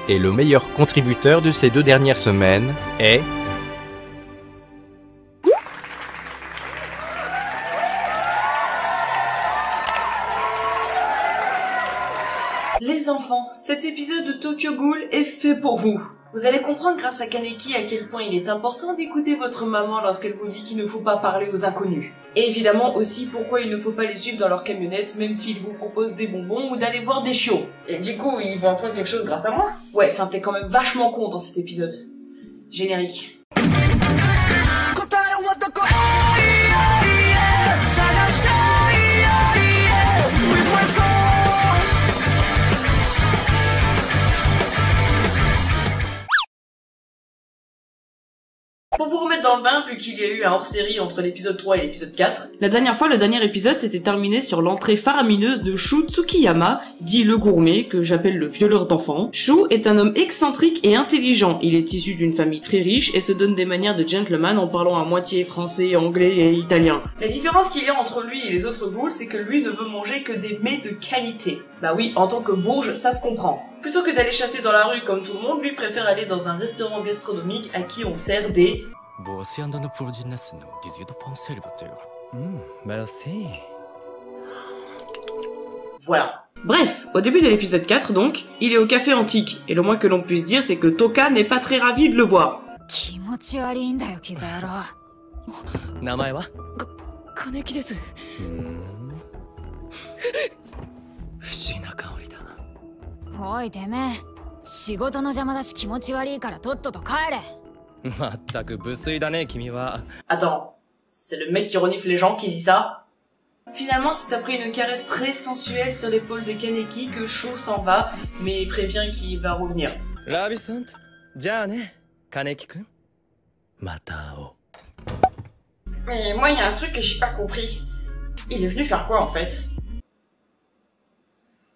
Et le meilleur contributeur de ces 2 dernières semaines est... Les enfants, cet épisode de Tokyo Ghoul est fait pour vous. Vous allez comprendre grâce à Kaneki à quel point il est important d'écouter votre maman lorsqu'elle vous dit qu'il ne faut pas parler aux inconnus. Et évidemment aussi pourquoi il ne faut pas les suivre dans leur camionnette même s'ils vous proposent des bonbons ou d'aller voir des chiots. Et du coup, ils vont apprendre quelque chose grâce à moi. Ouais, enfin t'es quand même vachement con dans cet épisode. Générique. Pour vous remettre dans le bain, vu qu'il y a eu un hors-série entre l'épisode 3 et l'épisode 4, la dernière fois, le dernier épisode s'était terminé sur l'entrée faramineuse de Shu Tsukiyama, dit le gourmet, que j'appelle le violeur d'enfants. Shu est un homme excentrique et intelligent. Il est issu d'une famille très riche et se donne des manières de gentleman en parlant à moitié français, anglais et italien. La différence qu'il y a entre lui et les autres ghouls, c'est que lui ne veut manger que des mets de qualité. Bah oui, en tant que bourge, ça se comprend. Plutôt que d'aller chasser dans la rue comme tout le monde, lui préfère aller dans un restaurant gastronomique à qui on sert des... Voilà. Bref, au début de l'épisode 4 donc, il est au café antique, et le moins que l'on puisse dire c'est que Toka n'est pas très ravi de le voir. Attends, c'est le mec qui renifle les gens qui dit ça? Finalement, c'est après une caresse très sensuelle sur l'épaule de Kaneki que Shu s'en va, mais prévient qu'il va revenir. Mais moi, il y a un truc que j'ai pas compris. Il est venu faire quoi, en fait?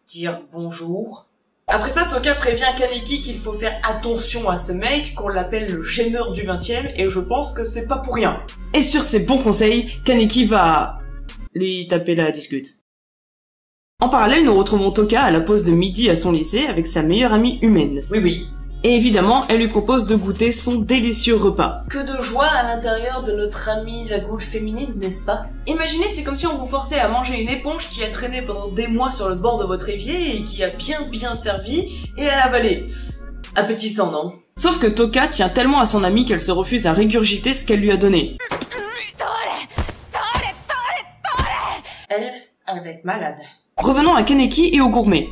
Dire bonjour. Après ça, Toka prévient Kaneki qu'il faut faire attention à ce mec, qu'on l'appelle le gêneur du 20e, et je pense que c'est pas pour rien. Et sur ces bons conseils, Kaneki va... lui taper la discute. En parallèle, nous retrouvons Toka à la pause de midi à son lycée avec sa meilleure amie humaine. Oui. Et évidemment, elle lui propose de goûter son délicieux repas. Que de joie à l'intérieur de notre amie la ghoul féminine, n'est-ce pas? Imaginez, c'est comme si on vous forçait à manger une éponge qui a traîné pendant des mois sur le bord de votre évier et qui a bien servi et à l'avaler. Appétissant, non? Sauf que Toka tient tellement à son amie qu'elle se refuse à régurgiter ce qu'elle lui a donné. Elle va être malade. Revenons à Kaneki et au gourmet.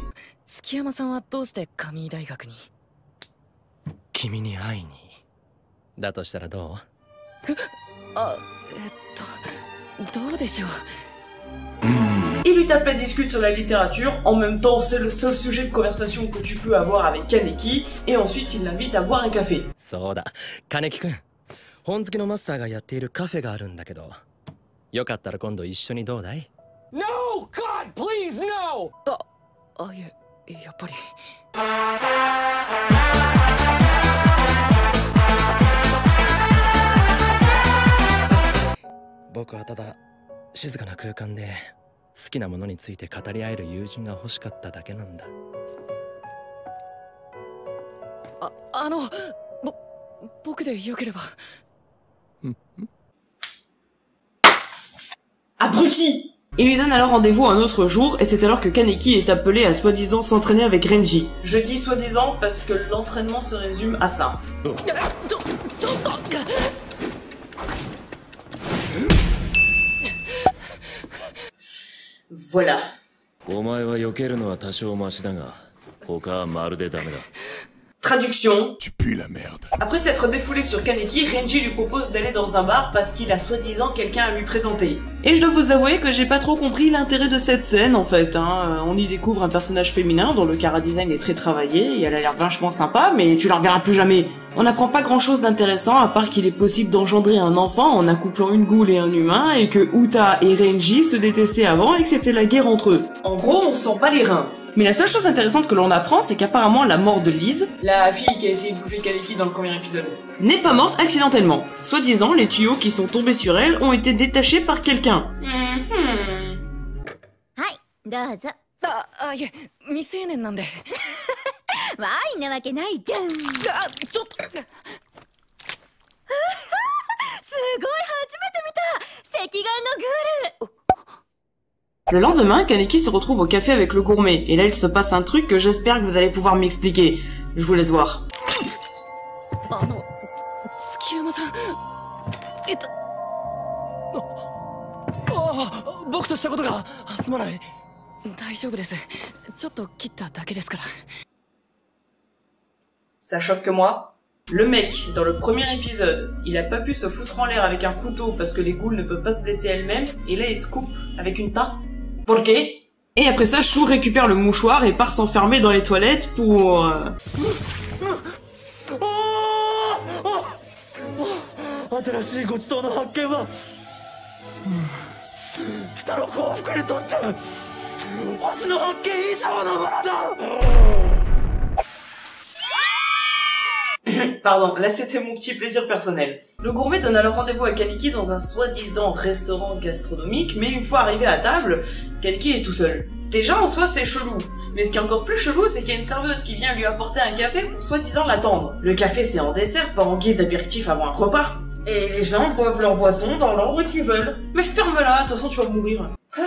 Il lui tape la discute sur la littérature, en même temps c'est le seul sujet de conversation que tu peux avoir avec Kaneki, et ensuite il l'invite à boire un café. No, God, please, no! Abruti! Il lui donne alors rendez-vous un autre jour, et c'est alors que Kaneki est appelé à soi-disant s'entraîner avec Renji. Je dis soi-disant parce que l'entraînement se résume à ça. Voilà. Traduction. Tu pues la merde. Après s'être défoulé sur Kaneki, Renji lui propose d'aller dans un bar parce qu'il a soi-disant quelqu'un à lui présenter. Et je dois vous avouer que j'ai pas trop compris l'intérêt de cette scène en fait. On y découvre un personnage féminin dont le chara-design est très travaillé et elle a l'air vachement sympa, mais tu la reverras plus jamais. On n'apprend pas grand chose d'intéressant à part qu'il est possible d'engendrer un enfant en accouplant une ghoul et un humain et que Uta et Renji se détestaient avant et que c'était la guerre entre eux. En gros, on sent pas les reins. Mais la seule chose intéressante que l'on apprend, c'est qu'apparemment la mort de Liz, la fille qui a essayé de bouffer Kaneki dans le premier épisode, n'est pas morte accidentellement. Soi-disant, les tuyaux qui sont tombés sur elle ont été détachés par quelqu'un. わいなわけないじゃん。ちょっと。すごい、初めて見た。赤眼のグール。Le lendemain, Kaneki se retrouve au café avec le gourmet, et là il se passe un truc que j'espère que vous allez pouvoir m'expliquer. Je vous laisse voir. 月山さん、僕としたことがすまない。大丈夫です。ちょっと切っただけですから。Ça choque que moi. Le mec, dans le premier épisode, il a pas pu se foutre en l'air avec un couteau parce que les ghouls ne peuvent pas se blesser elles-mêmes, et là il se coupe avec une tasse. Pour qué? Et après ça, Chou récupère le mouchoir et part s'enfermer dans les toilettes pour... 新しいごちそうの発見は、人の幸福にとって星の発見以上のものだ。Pardon, là c'était mon petit plaisir personnel. Le gourmet donne alors rendez-vous à Kaneki dans un soi-disant restaurant gastronomique, mais une fois arrivé à table, Kaneki est tout seul. Déjà en soi c'est chelou, mais ce qui est encore plus chelou c'est qu'il y a une serveuse qui vient lui apporter un café pour soi-disant l'attendre. Le café c'est en dessert, pas en guise d'apéritif avant un repas. Et les gens boivent leur boisson dans l'ordre qu'ils veulent. Mais ferme-la, de toute façon tu vas mourir. Quoi?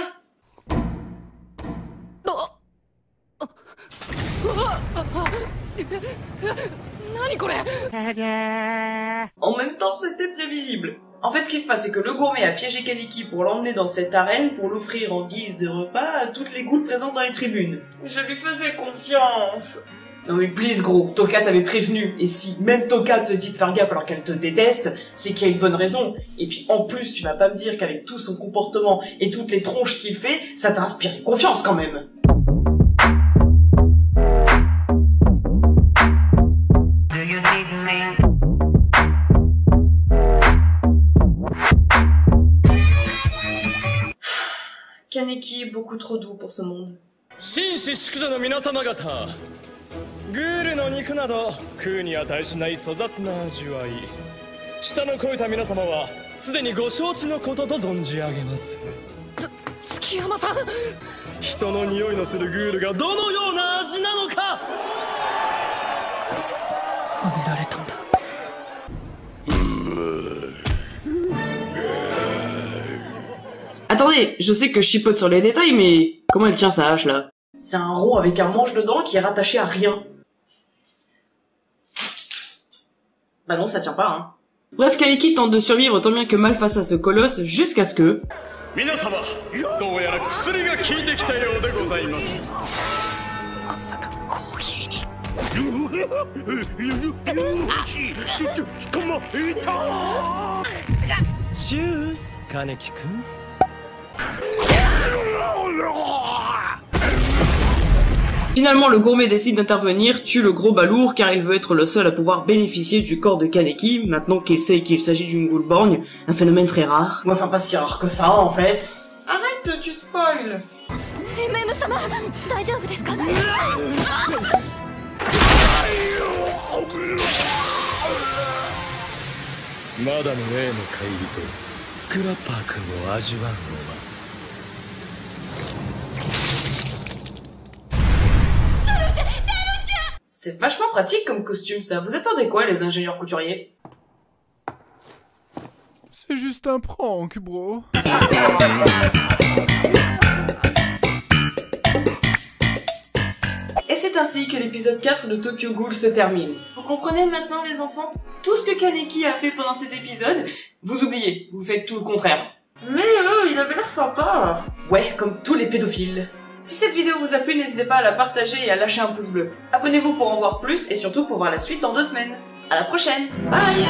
En même temps, c'était prévisible. En fait, ce qui se passe, c'est que le gourmet a piégé Kaneki pour l'emmener dans cette arène pour l'offrir en guise de repas à toutes les ghouls présentes dans les tribunes. Je lui faisais confiance. Non mais please gros, Toka t'avait prévenu, et si même Toka te dit de faire gaffe alors qu'elle te déteste, c'est qu'il y a une bonne raison. Et puis en plus, tu vas pas me dire qu'avec tout son comportement et toutes les tronches qu'il fait, ça t'a inspiré confiance quand même. Kaneki est beaucoup trop doux pour ce monde. 紳士淑女の皆様方、グールの肉など食うに値しない粗雑な味わい。舌の肥えた皆様はすでにご承知のことと存じ上げます。月山さん、人の匂いのするグールがどのような味なのか褒められたんだ。Attendez, je sais que je chipote sur les détails, mais comment elle tient sa hache là? C'est un rond avec un manche dedans qui est rattaché à rien. Bah non, ça tient pas, hein. Bref, Kaneki tente de survivre tant bien que mal face à ce colosse, jusqu'à ce que... Cheers, Kaneki-kun. Finalement, le gourmet décide d'intervenir, tue le gros balourd car il veut être le seul à pouvoir bénéficier du corps de Kaneki, maintenant qu'il sait qu'il s'agit d'une ghoul borgne, un phénomène très rare. Ou enfin pas si rare que ça en fait. Arrête, tu spoil. Madame Aの帰りとスクラッパー君を味わうのは。C'est vachement pratique comme costume ça. Vous attendez quoi les ingénieurs couturiers? C'est juste un prank, bro. Et c'est ainsi que l'épisode 4 de Tokyo Ghoul se termine. Vous comprenez maintenant les enfants? Tout ce que Kaneki a fait pendant cet épisode, vous oubliez, vous faites tout le contraire. Mais il avait l'air sympa. Ouais, comme tous les pédophiles. Si cette vidéo vous a plu, n'hésitez pas à la partager et à lâcher un pouce bleu. Abonnez-vous pour en voir plus et surtout pour voir la suite dans 2 semaines. À la prochaine, bye!